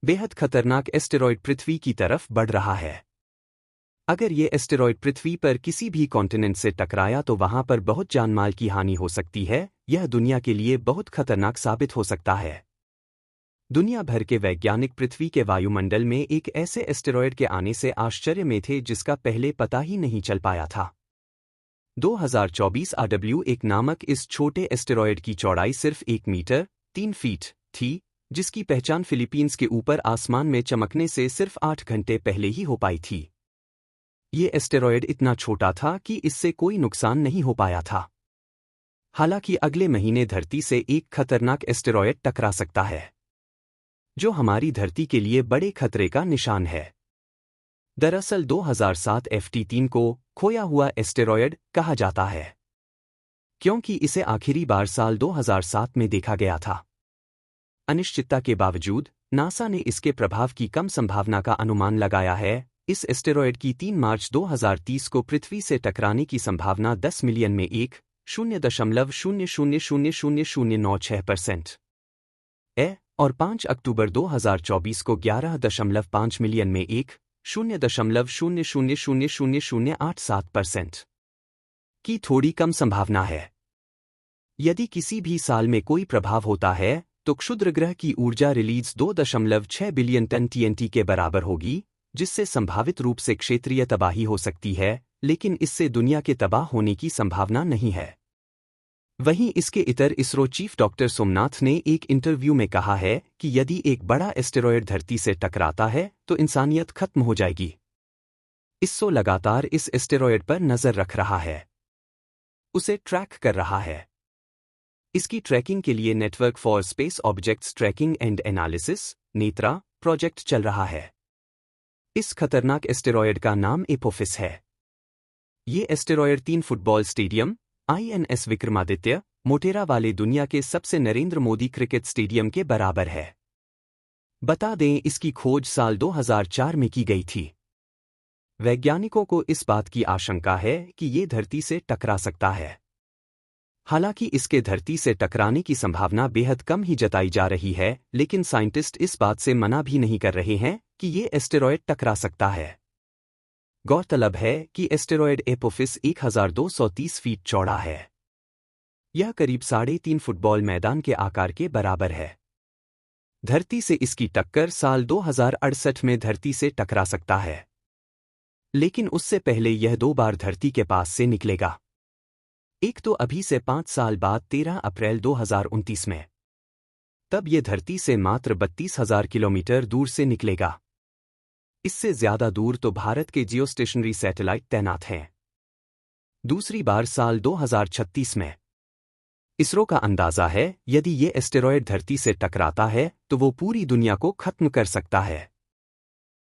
बेहद खतरनाक एस्टेरॉयड पृथ्वी की तरफ बढ़ रहा है। अगर ये एस्टेरॉयड पृथ्वी पर किसी भी कॉन्टिनेंट से टकराया तो वहां पर बहुत जानमाल की हानि हो सकती है। यह दुनिया के लिए बहुत खतरनाक साबित हो सकता है। दुनिया भर के वैज्ञानिक पृथ्वी के वायुमंडल में एक ऐसे एस्टेरॉयड के आने से आश्चर्य में थे जिसका पहले पता ही नहीं चल पाया था। 2024 RW1 नामक इस छोटे एस्टेरॉयड की चौड़ाई सिर्फ 1 मीटर 3 फीट थी, जिसकी पहचान फिलीपींस के ऊपर आसमान में चमकने से सिर्फ 8 घंटे पहले ही हो पाई थी। ये एस्टेरॉयड इतना छोटा था कि इससे कोई नुकसान नहीं हो पाया था। हालांकि अगले महीने धरती से एक खतरनाक एस्टेरॉयड टकरा सकता है, जो हमारी धरती के लिए बड़े खतरे का निशान है। दरअसल 2007 FT3 को खोया हुआ एस्टेरॉयड कहा जाता है, क्योंकि इसे आखिरी बार साल 2007 में देखा गया था। अनिश्चितता के बावजूद नासा ने इसके प्रभाव की कम संभावना का अनुमान लगाया है। इस एस्टेरॉयड की 3 मार्च 2030 को पृथ्वी से टकराने की संभावना 10 मिलियन में 1.00000096% है और 5 अक्टूबर 2024 को 11.5 मिलियन में 1.00000087% की थोड़ी कम संभावना है। यदि किसी भी साल में कोई प्रभाव होता है तो क्षुद्रग्रह की ऊर्जा रिलीज 2.6 बिलियन टन TNT के बराबर होगी, जिससे संभावित रूप से क्षेत्रीय तबाही हो सकती है, लेकिन इससे दुनिया के तबाह होने की संभावना नहीं है। वहीं इसके इतर इसरो चीफ डॉक्टर सोमनाथ ने एक इंटरव्यू में कहा है कि यदि एक बड़ा एस्टेरॉयड धरती से टकराता है तो इंसानियत खत्म हो जाएगी। इसरो लगातार इस एस्टेरॉयड पर नजर रख रहा है, उसे ट्रैक कर रहा है। इसकी ट्रैकिंग के लिए network for space objects tracking and analysis Netra project चल रहा है। इस खतरनाक एस्टेरॉयड का नाम एपोफिस है। ये asteroid 3 football stadium INS Vikramaditya Motera वाले दुनिया के सबसे नरेंद्र मोदी क्रिकेट स्टेडियम के बराबर है। बता दें, इसकी खोज साल 2004 में की गई थी। वैज्ञानिकों को इस बात की आशंका है कि ये धरती से टकरा सकता है। हालांकि इसके धरती से टकराने की संभावना बेहद कम ही जताई जा रही है, लेकिन साइंटिस्ट इस बात से मना भी नहीं कर रहे हैं कि ये एस्टेरॉयड टकरा सकता है। गौरतलब है कि एस्टेरॉयड एपोफिस 1230 फीट चौड़ा है। यह करीब 3.5 फुटबॉल मैदान के आकार के बराबर है। धरती से इसकी टक्कर साल 2068 में धरती से टकरा सकता है, लेकिन उससे पहले यह 2 बार धरती के पास से निकलेगा। एक तो अभी से 5 साल बाद 13 अप्रैल 2029 में, तब यह धरती से मात्र 32,000 किलोमीटर दूर से निकलेगा। इससे ज्यादा दूर तो भारत के जियोस्टेशनरी सैटेलाइट तैनात हैं। दूसरी बार साल 2036 में। इसरो का अंदाजा है यदि ये एस्टेरॉयड धरती से टकराता है तो वो पूरी दुनिया को खत्म कर सकता है।